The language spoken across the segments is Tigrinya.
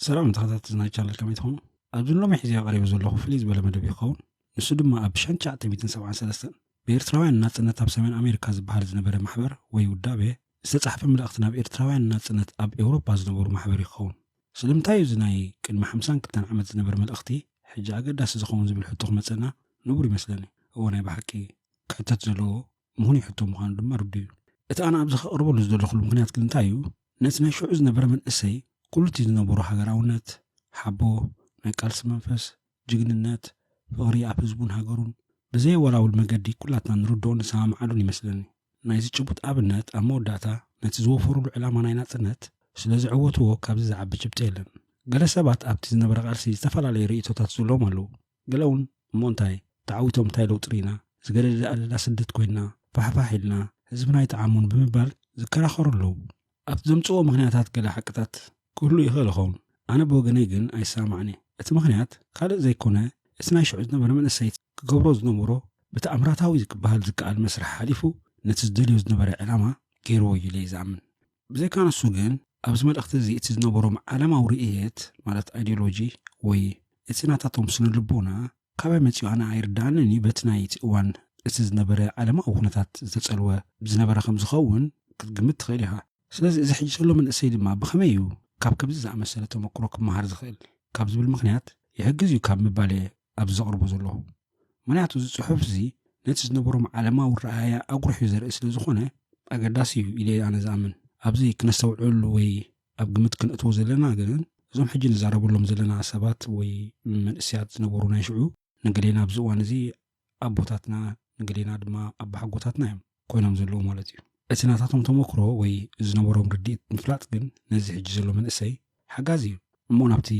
سلام تخطط زناي channel كم يتخون أبدون لهم يحزي قريب زلوا فليز بلا مدى بيخون نسود ما أبشان شعت 273 بإرتراوين الناس أن تاب سمين أمريكا زبحر زنبرة محبر ويودابه استتصحف من الأختنا بإرتراوين الناس أن أب أوروبا زنبرة محبر يخون سلم تايو زناي كن محمسان كتان عمد زنبرة من الأختي حجة أقدر سزخون زبل حطوخ مثلنا نبري مثلني هو أنا بحكي كحتت زلوا مهني حطو مخان دم ردي أنا أبزخ أربو لزدور خلو مخنيات كن تايو ناسنا شو عزنا برا من أسي كلتي زنبرة حجراونات حبو نقالس منفس جግንነት ፍቅሪ ኣብ ህዝቡን ሃገሩን ብዘይ ወላውል መገዲ ኩላትና ንርድኦ ንሰማምዓሉን ይመስለኒ ናይዚ ጭቡጥ ኣብነት ኣብ መወዳእታ ነቲ ዝወፈሩሉ ዕላማ ናይ ናጽነት ስለ ዝዕወትዎ ካብዚ ዝዓቢ ጭብጢ የለን ገለ ሰባት ኣብቲ ዝነበረ ቃልሲ ዝተፈላለዩ ርእይቶታት ዘለዎም ኣለዉ ገለ እውን እሞ እንታይ ተዓዊቶም እንታይ ለውጢ ርኢና ዝገደዳ ስደት ኮይና ፋሕፋሕ ኢልና ህዝብና ይጠዓሙን ብምባል ዝከራኸሩ ኣለዉ ኣብቲ ዘምጽኦ ምክንያታት ገለ ሓቅታት ኩሉ ይኽእል ይኸውን أنا بوجني جن أي سامعني أتمخنيات خالق زي كونه إثناء شعوذنا برمن السيد كجبروز نمره بتأمرات هاوي بهال ذكاء المسرح حليفه نتسدليوز نبرة علامة كيرو يلي زعمن بزي كان السجن أبزم الأختزي إتزنا برم علامة ورئيات مالت أيديولوجي وي إتنا تطم سن اللبونا قبل ما تيجي أنا عيردانني بتنايت وان إتزنا برة علامة أو خناتات تسألوا بزنا برة خمس خون كتجمد خيلها سلاز إذا حيجي له من السيد ما بخميو ካብ ከብዚ ዝኣመሰለ ተመክሮ ክመሃር ዝኽእል ካብ ዝብል ምክንያት ይሕግዝ እዩ ካብ ምባለ ኣብ ዘቕርቦ ዘለኹ ምክንያቱ እዚ ፅሑፍ እዚ ነቲ ዝነበሮም ዓለማዊ ረኣያ ኣጉርሑ ዘርኢ ስለ ዝኾነ ኣገዳሲ እዩ ኢለ ኣነ ዝኣምን ኣብዚ ክነስተውዕሉ ወይ ኣብ ግምት ክንእትዎ ዘለና ግን እዞም ሕጂ ንዛረበሎም ዘለና ሰባት ወይ መንእስያት ዝነበሩ ናይ ሽዑ ንገሌና ኣብዚ እዋን እዚ ኣቦታትና ንገሌና ድማ ኣቦሓጎታትና እዮም ኮይኖም ዘለዉ ማለት እዩ እቲ ናታቶም ተመክሮ ወይ ዝነበሮም ርድኢት ምፍላጥ ግን ነዚ ሕጂ ዘሎ መንእሰይ ሓጋዝ እዩ እሞ ናብቲ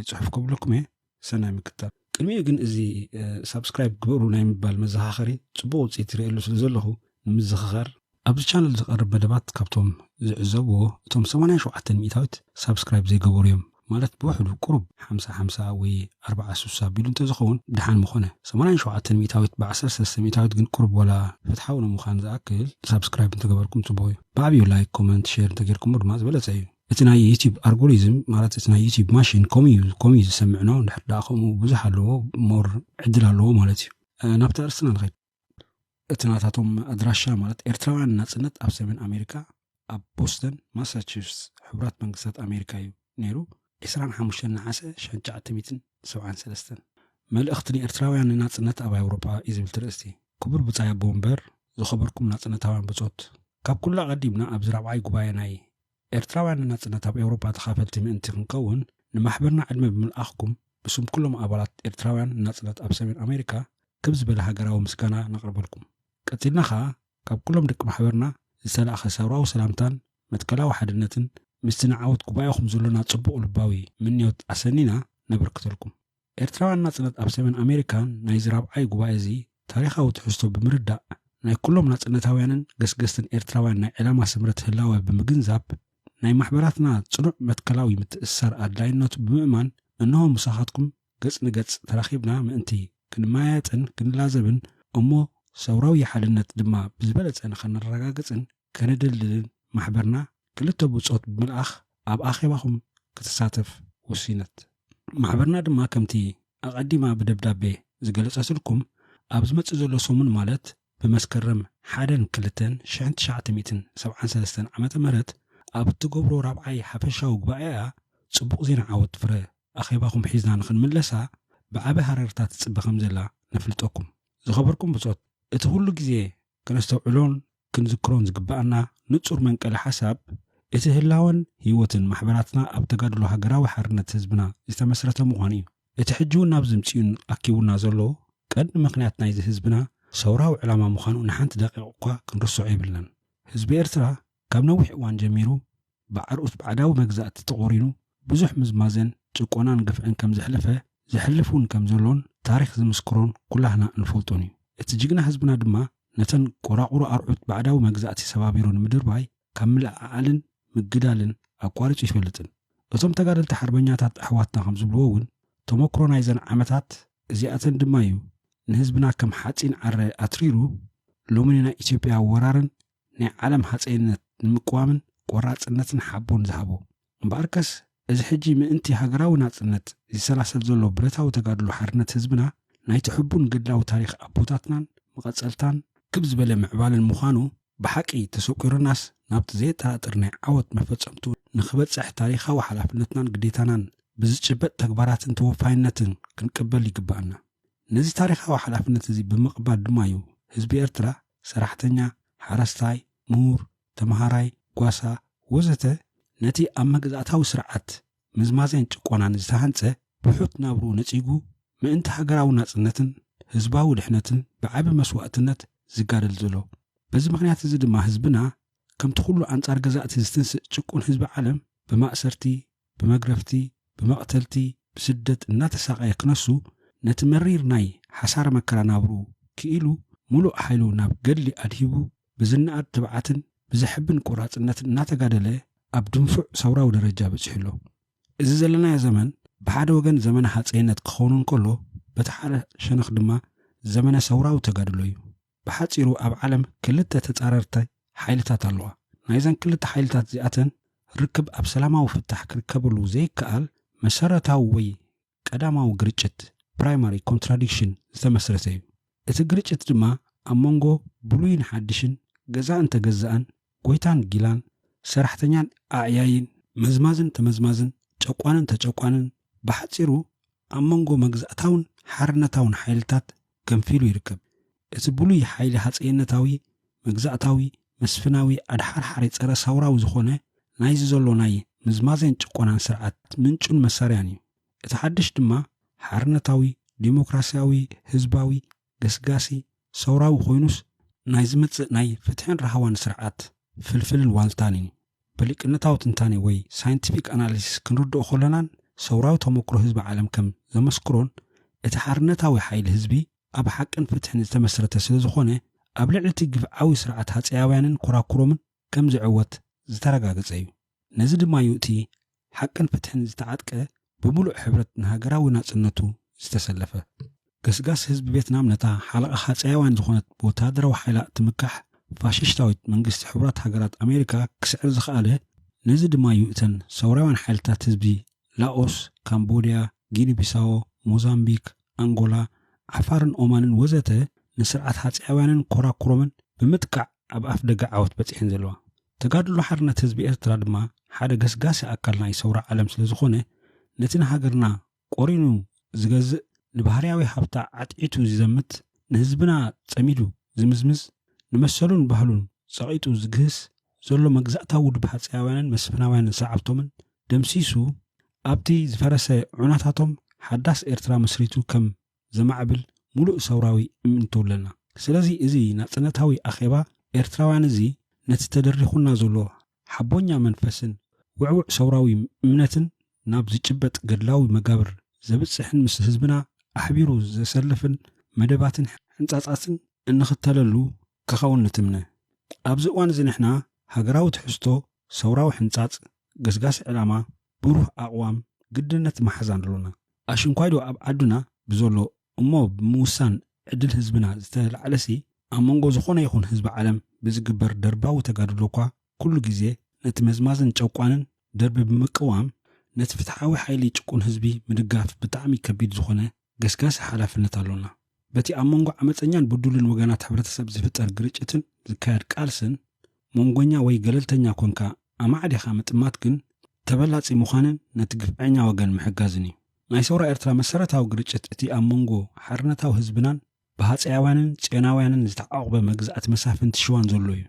ፅሑፍ ከብለኩም እየ ሰናይ ምክታብ ቅድሚኡ ግን እዚ ሳብስክራይብ ግበሩ ናይ ምባል መዘኻኸሪ ፅቡቅ ውፅኢት ይርአየሉ ስለ ዘለኹ ንምዝኽኻር ኣብዚ ቻነል ዝቐርብ መደባት ካብቶም ዝዕዘብዎ እቶም 87 ሚእታዊት ሳብስክራይብ ዘይገበሩ እዮም ማለት ብውሕዱ ቁሩብ 50 ወይ 40 ቢሉ እንተዝኸውን ድሓን ምኾነ 87 ሚእታዊት ብ13 ሚእታዊት ግን ቁሩብ ወላ ፍትሓዊ ንምዃን ዝኣክል ሳብስክራይብ እንተገበርኩም ጽቡቕ እዩ ብዓብዩ ላይክ ኮመንት ሼር እንተጌርኩም ድማ ዝበለፀ እዩ እቲ ናይ ዩቲዩብ ኣልጎሪዝም ማለት እቲ ናይ ዩቲዩብ ማሽን ከመይ እዩ ዝሰምዕኖ እንድሕር ዳ ከምኡ ብዙሕ ኣለዎ ሞር ዕድል ኣለዎ ማለት እዩ ናብቲ ኣርስትና ንኸይድ እቲ ናታቶም ኣድራሻ ማለት ኤርትራውያን ናጽነት ኣብ ሰሜን ኣሜሪካ ኣብ ቦስተን ማሳቹሴትስ ሕቡራት መንግስታት ኣሜሪካ እዩ ነይሩ 25 ነሓሰ 1973 መልእኽቲ ንኤርትራውያን ናጽነት ኣብ ኣውሮፓ እዩ ዝብል ትርእስቲ ክቡር ብጻይ ኣቦ እምበር ዝኸበርኩም ናጽነታውያን ብጾት ካብ ኩላ ቀዲምና ኣብ ዝራብዓይ ጉባኤ ናይ ኤርትራውያን ናጽነት ኣብ ኣውሮፓ ተኻፈልቲ ምእንቲ ክንከውን ንማሕበርና ዕድመ ብምልኣኽኩም ብስም ኩሎም ኣባላት ኤርትራውያን ናጽነት ኣብ ሰሜን ኣሜሪካ ክብ ዝበለ ሃገራዊ ምስጋና ነቕርበልኩም ቀፂልና ኸ ካብ ኩሎም ደቂ ማሕበርና ዝተላእኸ ሰብራዊ ሰላምታን መትከላዊ ሓድነትን ምስቲ ንዓወት ጉባኤኹም ዘለና ጽቡቕ ልባዊ ምንዮት ኣሰኒና ነብርክተልኩም ኤርትራውያን ናጽነት ኣብ ሰሜን ኣሜሪካን ናይ ዝራብዓይ ጉባኤ እዚ ታሪኻዊ ትሕዝቶ ብምርዳእ ናይ ኩሎም ናጽነታውያንን ገስገስትን ኤርትራውያን ናይ ዕላማ ስምረት ህላወ ብምግንዛብ ናይ ማሕበራትና ጽኑዕ መትከላዊ ምትእስሳር ኣድላይነቱ ብምእማን እንሆ ምሳኻትኩም ገጽ ንገጽ ተራኺብና ምእንቲ ክንማያጥን ክንላዘብን እሞ ሰውራዊ ሓድነት ድማ ብዝበለጸ ንኸነረጋግጽን ከነደልልን ማሕበርና ክልተ ብጾት ብምልኣኽ ኣብ ኣኼባኹም ክትሳተፍ ወሲነት ማሕበርና ድማ ከምቲ ኣቐዲማ ብደብዳቤ ዝገለጸትልኩም ኣብ ዝመጽእ ዘሎ ሰሙን ማለት ብመስከረም 1-2-1973 ዓመተ ምህረት ኣብ እትገብሮ ራብዓይ ሓፈሻዊ ጉባኤያ ጽቡቕ ዜና ዓወት ፍረ ኣኼባኹም ሒዝና ንኽንምለሳ ብዓበ ሃረርታት ትጽበ ከም ዘላ ነፍልጠኩም ዝኸበርኩም ብጾት እቲ ኩሉ ግዜ ክነስተውዕሎን ክንዝክሮን ዝግባአና ንጹር መንቀለ ሓሳብ እቲ ህላወን ህይወትን ማሕበራትና ኣብ ተጋድሎ ሃገራዊ ሓርነት ህዝብና ዝተመስረተ ምዃኑ እዩ እቲ ሕጂውን ናብ ዝምፅኡን ኣኪቡና ዘሎ ቀንዲ ምክንያት ናይዚ ህዝብና ሰውራዊ ዕላማ ምዃኑ ንሓንቲ ደቂቕ እኳ ክንርስዖ የብልናን ህዝቢ ኤርትራ ካብ ነዊሕ እዋን ጀሚሩ ብዓርኡት ብዓዳዊ መግዛእቲ ተቖሪኑ ብዙሕ ምዝማዘን ጭቆናን ግፍዕን ከም ዘሕለፈ ዝሕልፉን ከም ዘሎን ታሪክ ዝምስክሮን ኩላህና እንፈልጦን እዩ እቲ ጅግና ህዝብና ድማ ነተን ቆራቑሮ ኣርዑት ባዕዳዊ መግዛእቲ ሰባቢሩን ምድርባይ ካብ ምልዓዓልን ምግዳልን ኣቋሪጹ ይፈልጥን እቶም ተጋደልቲ ሓርበኛታት ኣሕዋትና ከም ዝብልዎ እውን ተመክሮ ናይዘን ዓመታት እዚኣተን ድማ እዩ ንህዝብና ከም ሓፂን ዓረ ኣትሪሩ ሎሚ ናይ ኢትዮጵያ ወራርን ናይ ዓለም ሓፂንነት ንምቅዋምን ቆራጽነትን ሓቦን ዝሃቦ እምበኣርከስ እዚ ሕጂ ምእንቲ ሃገራዊ ናጽነት ዝሰላሰል ዘሎ ብረታዊ ተጋድሎ ሓርነት ህዝብና ናይቲ ሕቡን ግድላዊ ታሪኽ ኣቦታትናን መቐጸልታን ክብ ዝበለ ምዕባልን ምዃኑ ብሓቂ ተሰቂሩናስ ናብቲ ዘየጠራጥር ናይ ዓወት መፈጸምቱ ንኽበጽሕ ታሪኻዊ ሓላፍነትናን ግዴታናን ብዝጭበጥ ተግባራትን ተወፋይነትን ክንቅበል ይግባአና። ነዚ ታሪኻዊ ሓላፍነት እዚ ብምቕባል ድማ እዩ ህዝቢ ኤርትራ ሰራሕተኛ፣ ሓረስታይ፣ ምሁር፣ ተምሃራይ፣ ጓሳ ወዘተ ነቲ ኣብ መግዛእታዊ ስርዓት ምዝማዘን ጭቆናን ዝተሃንጸ ብሑት ናብሩ ነጺጉ ምእንቲ ሃገራዊ ናጽነትን ህዝባዊ ድሕነትን ብዓቢ መስዋዕትነት ዝጋደል ዘሎ። በዚ ምኽንያት እዚ ድማ ህዝብና ከምቲ ኩሉ ኣንጻር ገዛእቲ ዝትንስእ ጭቁን ህዝቢ ዓለም ብማእሰርቲ፣ ብመግረፍቲ፣ ብመቕተልቲ፣ ብስደት እናተሳቐየ ክነሱ ነቲ መሪር ናይ ሓሳረ መከራ ናብሩ ክኢሉ ሙሉእ ሓይሉ ናብ ገድሊ ኣድሂቡ ብዝነኣድ ትብዓትን ብዘሕብን ቁራጽነትን እናተጋደለ ኣብ ድንፉዕ ሰውራዊ ደረጃ በፂሑሎ። እዚ ዘለናዮ ዘመን ብሓደ ወገን ዘመነ ሓፀይነት ክኸውን እንከሎ በቲ ሓደ ሸነኽ ድማ ዘመነ ሰውራዊ ተጋድሎ እዩ። ብሓፂሩ ኣብ ዓለም ክልተ ተጻረርቲ ሓይልታት ኣለዋ። ናይዘን ክልተ ሓይልታት እዚኣተን ርክብ ኣብ ሰላማዊ ፍታሕ ክርከበሉ ዘይከኣል መሰረታዊ ወይ ቀዳማዊ ግርጭት ፕራይማሪ ኮንትራዲክሽን ዝተመስረተ እዩ። እቲ ግርጭት ድማ ኣብ መንጎ ብሉይን ሓድሽን ገዛእን ተገዛእን ጎይታን ጊላን ሰራሕተኛን ኣዕያይን መዝማዝን ተመዝማዝን ጨቋንን ተጨቋንን ብሓፂሩ ኣብ መንጎ መግዛእታውን ሓርነታውን ሓይልታት ገንፊሉ ይርከብ። እቲ ብሉይ ሓይሊ ሓፀይነታዊ መግዛእታዊ መስፍናዊ ኣድሓርሓሪ ፀረ ሳውራዊ ዝኾነ ናይዚ ዘሎ ናይ ምዝማዘን ጭቆናን ስርዓት ምንጩን መሳርያን እዩ። እቲ ሓድሽ ድማ ሓርነታዊ ዲሞክራሲያዊ ህዝባዊ ገስጋሲ ሰውራዊ ኮይኑስ ናይ ዝመጽእ ናይ ፍትሕን ረሃዋን ስርዓት ፍልፍልን ዋልታን እዩ። በሊቅነታዊ ትንታኔ ወይ ሳይንቲፊክ ኣናሊሲስ ክንርድኦ ከለናን ሰውራዊ ተመክሮ ህዝቢ ዓለም ከም ዘመስክሮን እቲ ሓርነታዊ ሓይሊ ህዝቢ ኣብ ሓቅን ፍትሕን ዝተመስረተ ስለ ዝኾነ ኣብ ልዕሊ እቲ ግፍዓዊ ስርዓት ሃፀያውያንን ኮራኩሮምን ከም ዝዕወት ዝተረጋገፀ እዩ። ነዚ ድማ እዩ እቲ ሓቅን ፍትሕን ዝተዓጥቀ ብምሉእ ሕብረት ንሃገራዊ ናጽነቱ ዝተሰለፈ። ገስጋስ ህዝቢ ቪየትናም ነታ ሓለቓ ሃፀያውያን ዝኾነት ብወታደራዊ ሓይላ ትምካሕ ፋሽስታዊት መንግስቲ ሕቡራት ሃገራት ኣሜሪካ ክስዕር ዝኸኣለ ነዚ ድማ እዩ እተን ሰውራውያን ሓይልታት ህዝቢ ላኦስ፣ ካምቦድያ፣ ጊኒ ቢሳዎ፣ ሞዛምቢክ፣ አንጎላ፣ ዓፋርን ኦማንን ወዘተ ንስርዓት ሃፀያውያንን ኮራኩሮምን ብምጥቃዕ ኣብ ኣፍ ደጋ ዓወት በፂሕን ዘለዋ። ተጋድሎ ሓርነት ህዝቢ ኤርትራ ድማ ሓደ ገስጋሲ ኣካል ናይ ሰውራ ዓለም ስለ ዝኾነ ነቲ ንሃገርና ቆሪኑ ዝገዝእ ንባህርያዊ ሃብታ ዓጥዒቱ ዝዘምት ንህዝብና ጸሚዱ ዝምዝምዝ ንመሰሉን ባህሉን ጸቒጡ ዝግህስ ዘሎ መግዛእታዊ ውድብ ሃፀያውያንን መስፍናውያንን ሰዓብቶምን ደምሲሱ ኣብቲ ዝፈረሰ ዑናታቶም ሓዳስ ኤርትራ መስሪቱ ከም ዘማዕብል ሙሉእ ሰውራዊ እምንተውለና። ስለዚ እዚ ናጽነታዊ ኣኼባ ኤርትራውያን እዚ ነቲ ተደሪኹና ዘሎ ሓቦኛ መንፈስን ውዕውዕ ሰውራዊ እምነትን ናብ ዝጭበጥ ገድላዊ መጋብር ዘብጽሕን ምስ ህዝብና ኣሕቢሩ ዘሰልፍን መደባትን ሕንጻጻትን እንኽተለሉ ክኸውን ንትምነ። ኣብዚ እዋን እዚ ንሕና ሃገራዊ ትሕዝቶ፣ ሰውራዊ ሕንጻጽ፣ ገስጋሲ ዕላማ፣ ብሩህ ኣቕዋም፣ ግድነት መሓዛን ኣለና። ኣሽንኳይዶ ኣብ ዓዱና ብዘሎ እሞ ብምውሳን ዕድል ህዝብና ዝተላዕለሲ ኣብ መንጎ ዝኾነ ይኹን ህዝቢ ዓለም ብዝግበር ደርባዊ ተጋድሎ እኳ ኩሉ ግዜ ነቲ መዝማዝን ጨቋንን ደርቢ ብምቅዋም ነቲ ፍትሓዊ ሓይሊ ጭቁን ህዝቢ ምድጋፍ ብጣዕሚ ከቢድ ዝኾነ ገስጋሲ ሓላፍነት ኣለና። በቲ ኣብ መንጎ ዓመፀኛን ብዱልን ወገናት ሕብረተሰብ ዝፍጠር ግርጭትን ዝካየድ ቃልስን መንጎኛ ወይ ገለልተኛ ኮንካ ኣማዕዲኻ ምጥማት ግን ተበላፂ ምዃንን ነቲ ግፍዐኛ ወገን ምሕጋዝን እዩ። ናይ ሰውራ ኤርትራ መሰረታዊ ግርጭት እቲ ኣብ መንጎ ሓርነታዊ ህዝብናን ብሃፀያውያንን ጨናውያንን ዝተዓቕበ መግዛእቲ መሳፍንቲ ሽዋን ዘሎ እዩ።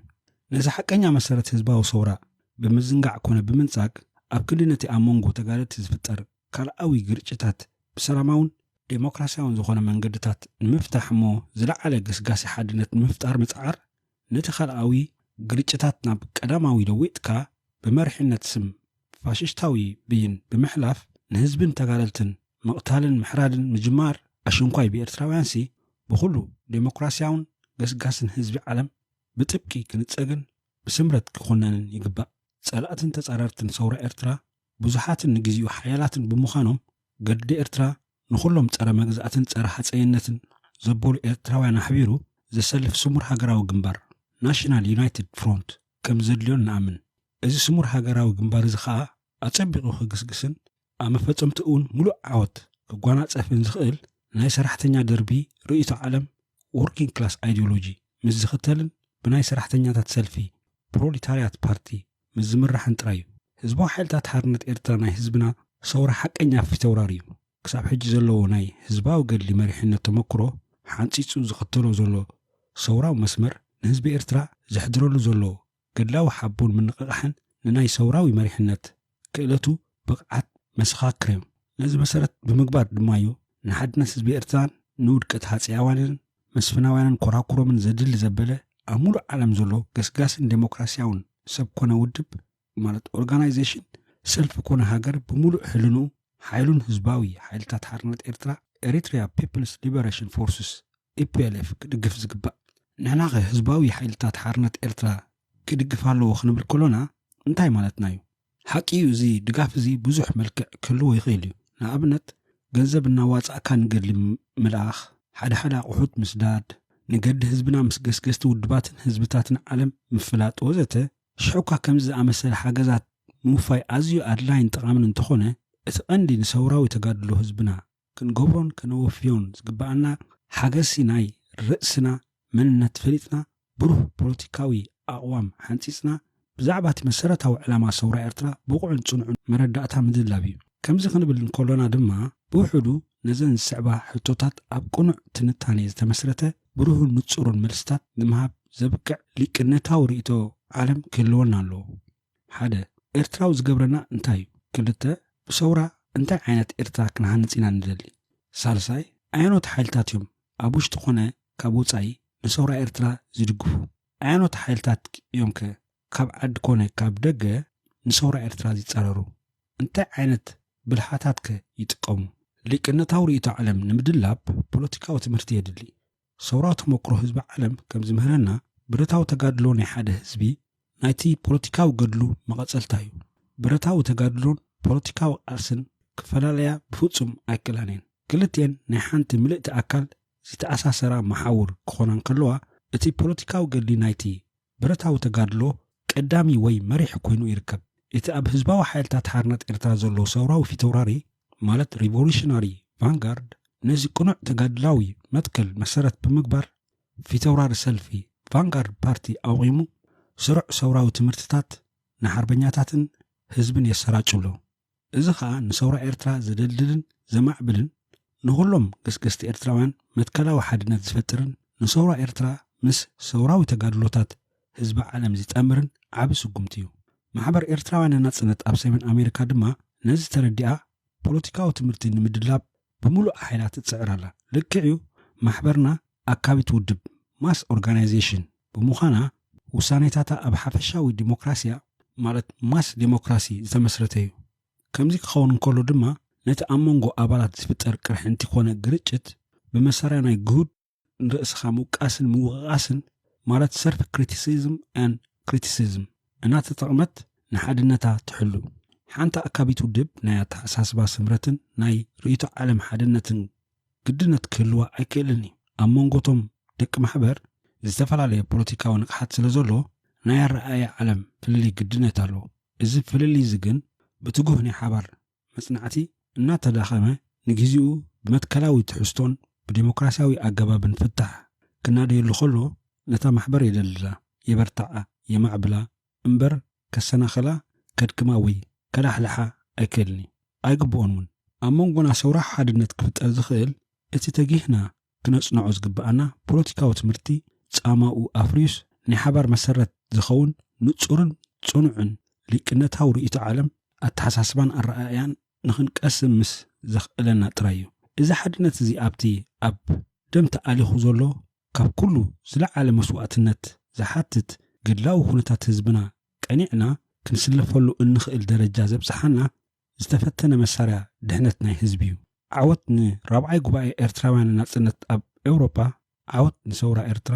ነዚ ሓቀኛ መሰረት ህዝባዊ ሰውራ ብምዝንጋዕ ኮነ ብምንጻቅ ኣብ ክንዲ ነቲ ኣብ መንጎ ተጋደልቲ ዝፍጠር ካልኣዊ ግርጭታት ብሰላማውን ዴሞክራሲያውን ዝኾነ መንገድታት ንምፍታሕ እሞ ዝለዓለ ገስጋሲ ሓድነት ንምፍጣር ምጽዓር ነቲ ካልኣዊ ግርጭታት ናብ ቀዳማዊ ለዊጥካ ብመርሕነት ስም ፋሽስታዊ ብይን ብምሕላፍ ንህዝብን ተጋደልትን መቕታልን ምሕራድን ምጅማር ኣሽንኳይ ብኤርትራውያንሲ ብኹሉ ዴሞክራሲያውን ገስጋስን ህዝቢ ዓለም ብጥብቂ ክንጸግን ብስምረት ክኾነንን ይግባእ። ጸላእትን ተጻረርትን ሰውራ ኤርትራ ብዙሓትን ንግዚኡ ሓያላትን ብምዃኖም ገዲ ኤርትራ ንኹሎም ጸረ መግዛእትን ጸረ ሓፀይነትን ዘበሉ ኤርትራውያን ኣሕቢሩ ዘሰልፍ ስሙር ሃገራዊ ግንባር ናሽናል ዩናይትድ ፍሮንት ከም ዘድልዮን ንኣምን። እዚ ስሙር ሃገራዊ ግንባር እዚ ከዓ ኣጸቢቑ ክግስግስን ኣብ መፈጸምቲ እውን ሙሉእ ዓወት ክጓናጸፍን ዝኽእል ናይ ሰራሕተኛ ደርቢ ርእይቶ ዓለም ወርኪንግ ክላስ ኣይዲዮሎጂ ምስ ዝኽተልን ብናይ ሰራሕተኛታት ሰልፊ ፕሮሌታርያት ፓርቲ ምስ ዝምራሕን ጥራይ እዩ። ህዝባዊ ሓይልታት ሓርነት ኤርትራ ናይ ህዝብና ሰውራ ሓቀኛ ፊተውራር እዩ። ክሳብ ሕጂ ዘለዎ ናይ ህዝባዊ ገድሊ መሪሕነት ተመክሮ ሓንፂፁ ዝኽተሎ ዘሎ ሰውራዊ መስመር ንህዝቢ ኤርትራ ዘሕድረሉ ዘሎ ገድላዊ ሓቦን ምንቕቓሕን ንናይ ሰውራዊ መሪሕነት ክእለቱ ብቕዓት መሰኻክር እዩ። ነዚ መሰረት ብምግባር ድማ እዩ ንሓድነት ህዝቢ ኤርትራን ንውድቀት ሃፀያውያንን መስፍናውያንን ኮራኩሮምን ዘድሊ ዘበለ ኣብ ሙሉእ ዓለም ዘሎ ገስጋስን ዴሞክራሲያውን ሰብ ኮነ ውድብ ማለት ኦርጋናይዜሽን ሰልፊ ኮነ ሃገር ብምሉእ ሕልኑ ሓይሉን ህዝባዊ ሓይልታት ሓርነት ኤርትራ ኤሪትሪያ ፒፕልስ ሊበሬሽን ፎርስስ ኢፒኤልኤፍ ክድግፍ ዝግባእ። ንሕና ኸ ህዝባዊ ሓይልታት ሓርነት ኤርትራ ክድግፍ ኣለዎ ክንብል ከሎና እንታይ ማለትና እዩ? ሓቂ እዚ ድጋፍ እዚ ብዙሕ መልክዕ ክህልዎ ይኽእል እዩ። ንኣብነት ገንዘብ እናዋፃእካ ንገድሊ ምልኣኽ፣ ሓደ ኣቑሑት ምስዳድ፣ ንገዲ ህዝብና ምስ ገስገስቲ ውድባትን ህዝብታትን ዓለም ምፍላጥ ወዘተ። ሽዑካ ከምዚ ዝኣመሰለ ሓገዛት ምውፋይ ኣዝዩ ኣድላይን ጠቓምን እንተኾነ እቲ ቀንዲ ንሰውራዊ ተጋድሎ ህዝብና ክንገብሮን ከነወፍዮን ዝግባአና ሓገዝሲ ናይ ርእስና መንነት ፈሊጥና ብሩህ ፖለቲካዊ ኣቕዋም ሓንፂፅና ብዛዕባ እቲ መሰረታዊ ዕላማ ሰውራ ኤርትራ ብቑዕን ጽኑዕን መረዳእታ ምድላብ እዩ። ከምዚ ክንብል እንከሎና ድማ ብውሕዱ ነዘን ዝስዕባ ሕቶታት ኣብ ቁኑዕ ትንታኔ ዝተመስረተ ብሩህን ንጹርን መልስታት ንምሃብ ዘብቅዕ ሊቅነታዊ ርእይቶ ዓለም ክህልወና ኣለዎ። ሓደ ኤርትራዊ ዝገብረና እንታይ እዩ? ክልተ ብሰውራ እንታይ ዓይነት ኤርትራ ክንሃንጽ ኢና ንደሊ? ሳልሳይ ኣየኖት ሓይልታት እዮም ኣብ ውሽጢ ኮነ ካብ ወጻኢ ንሰውራ ኤርትራ ዝድግፉ? ኣየኖት ሓይልታት እዮም ከ ካብ ዓዲ ኮነ ካብ ደገ ንሰውራ ኤርትራ ዝጸረሩ? እንታይ ዓይነት ብልሓታት ከ ይጥቀሙ? ሊቅነታዊ ርእይቶ ዓለም ንምድላብ ፖለቲካዊ ትምህርቲ የድሊ። ሰውራዊ ተመክሮ ህዝቢ ዓለም ከም ዝምህረና ብረታዊ ተጋድሎ ናይ ሓደ ህዝቢ ናይቲ ፖለቲካዊ ገድሉ መቐጸልታ እዩ። ብረታዊ ተጋድሎን ፖለቲካዊ ቃልስን ክፈላለያ ብፍጹም ኣይከላንየን። ክልትኤን ናይ ሓንቲ ምልእቲ ኣካል ዝተኣሳሰራ መሓውር ክኾና እንከለዋ እቲ ፖለቲካዊ ገድሊ ናይቲ ብረታዊ ተጋድሎ ቀዳሚ ወይ መሪሕ ኮይኑ ይርከብ። እቲ ኣብ ህዝባዊ ሓይልታት ሓርነት ኤርትራ ዘሎ ሰውራዊ ፊተውራሪ ማለት ሪቮሉሽናሪ ቫንጋርድ ነዚ ቁኑዕ ተጋድላዊ መትከል መሰረት ብምግባር ፊተውራሪ ሰልፊ ቫንጋርድ ፓርቲ ኣቑሙ ስሩዕ ሰውራዊ ትምህርትታት ንሓርበኛታትን ህዝብን የሰራጭሎ። እዚ ከዓ ንሰውራ ኤርትራ ዘደልድልን ዘማዕብልን ንኹሎም ገስገስቲ ኤርትራውያን መትከላዊ ሓድነት ዝፈጥርን ንሰውራ ኤርትራ ምስ ሰውራዊ ተጋድሎታት ህዝቢ ዓለም ዝጠምርን ዓብ ስጉምቲ እዩ። ማሕበር ኤርትራውያን ናጽነት ኣብ ሰሜን ኣሜሪካ ድማ ነዚ ተረዲኣ ፖለቲካዊ ትምህርቲ ንምድላብ ብምሉእ ሓይላት ትጽዕር ኣላ። ልክዕ እዩ ማሕበርና ኣካቢት ውድብ ማስ ኦርጋናይዜሽን ብምዃና ውሳኔታታ ኣብ ሓፈሻዊ ዲሞክራሲያ ማለት ማስ ዲሞክራሲ ዝተመስረተ እዩ። ከምዚ ክኸውን እንከሎ ድማ ነቲ ኣብ መንጎ ኣባላት ዝፍጠር ቅርሕንቲ ኮነ ግርጭት ብመሳርያ ናይ ግሁድ ንርእስኻ ምውቃስን ምውቕቓስን ማለት ሰልፍ ክሪቲሲዝም ኣን ክሪቲሲዝም እናተጠቕመት ንሓድነታ ትሕሉ። ሓንቲ ኣካቢት ውድብ ናይ ኣተሓሳስባ ስምረትን ናይ ርእይቶ ዓለም ሓድነትን ግድነት ክህልዋ ኣይክእልን እዩ። ኣብ መንጎቶም ደቂ ማሕበር ዝተፈላለየ ፖለቲካዊ ንቕሓት ስለ ዘሎ ናይ ኣረኣየ ዓለም ፍልልይ ግድነት ኣለዎ። እዚ ፍልልይ እዚ ግን ብትጉህ ናይ ሓባር መጽናዕቲ እናተዳኸመ ንግዚኡ ብመትከላዊ ትሕዝቶን ብዲሞክራሲያዊ ኣገባብን ፍታሕ ክናደየሉ ከሎ ነታ ማሕበር የደልላ፣ የበርታዓ፣ የማዕብላ እምበር ከሰናኸላ፣ ከድክማ ወይ ከላሕልሓ ኣይክእልኒ ኣይግብኦን እውን። ኣብ መንጎና ሰውራሕ ሓድነት ክፍጠር ዝኽእል እቲ ተጊህና ክነጽንዖ ዝግብኣና ፖለቲካዊ ትምህርቲ ጻማኡ ኣፍሪዩስ ናይ ሓባር መሰረት ዝኸውን ንጹርን ጽኑዕን ሊቅነታዊ ርእይቶ ዓለም ኣተሓሳስባን ኣረኣያን ንኽንቀስም ምስ ዘኽእለና ጥራይ እዩ። እዚ ሓድነት እዚ ኣብቲ ኣብ ደም ተኣሊኹ ዘሎ ካብ ኩሉ ዝለዓለ መስዋዕትነት ዝሓትት ግድላዊ ኩነታት ህዝብና ቀኒዕና ክንስለፈሉ እንኽእል ደረጃ ዘብፅሓና ዝተፈተነ መሳርያ ድሕነት ናይ ህዝቢ እዩ። ዓወት ንራብዓይ ጉባኤ ኤርትራውያን ናጽነት ኣብ ኤውሮጳ፣ ዓወት ንሰውራ ኤርትራ፣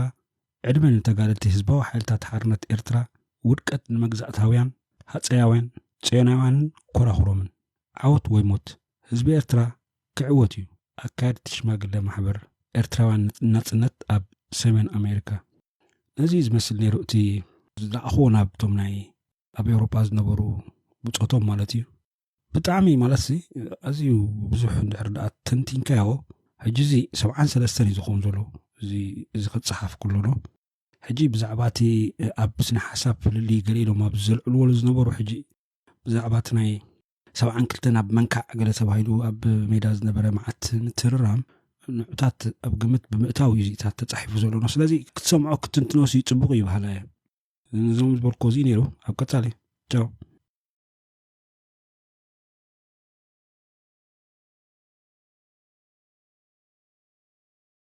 ዕድመ ንተጋደልቲ ህዝባዊ ሓይልታት ሓርነት ኤርትራ፣ ውድቀት ንመግዛእታውያን ሃፀያውያን ጽዮናውያንን ኮራኹሮምን። ዓወት ወይ ሞት ህዝቢ ኤርትራ ክዕወት እዩ። ኣካየድቲ ሽማግለ ማሕበር ኤርትራውያን ናጽነት ኣብ ሰሜን ኣሜሪካ። ነዚ ዝመስል ነይሩ እቲ ዝለኣኽዎ ናብቶም ናይ ኣብ ኤውሮጳ ዝነበሩ ብጾቶም ማለት እዩ። ብጣዕሚ ማለት ኣዝዩ ብዙሕ እንድሕር ደኣ ተንቲንካዮ ሕጂ እዚ 73 እዩ ዝኸውን ዘሎ እዚ ክፅሓፍ ኩሉ ሕጂ ብዛዕባ እቲ ኣብ ስነ ሓሳብ ፍልሊ ገለ ኢሎም ኣብ ዘልዕልወሉ ዝነበሩ ሕጂ ብዛዕባ እቲ ናይ 72 ኣብ መንካዕ ገለ ተባሂሉ ኣብ ሜዳ ዝነበረ መዓት ምትርራም ንዑታት ኣብ ግምት ብምእታው እዩ ዚታት ተፃሒፉ ዘሎ ስለዚ ክትሰምዖ ክትንትኖስ ፅቡቅ እዩ ባህላ እዞም ዝበልኮ እዚ ነይሩ ኣብ ቀፃሊ ቻው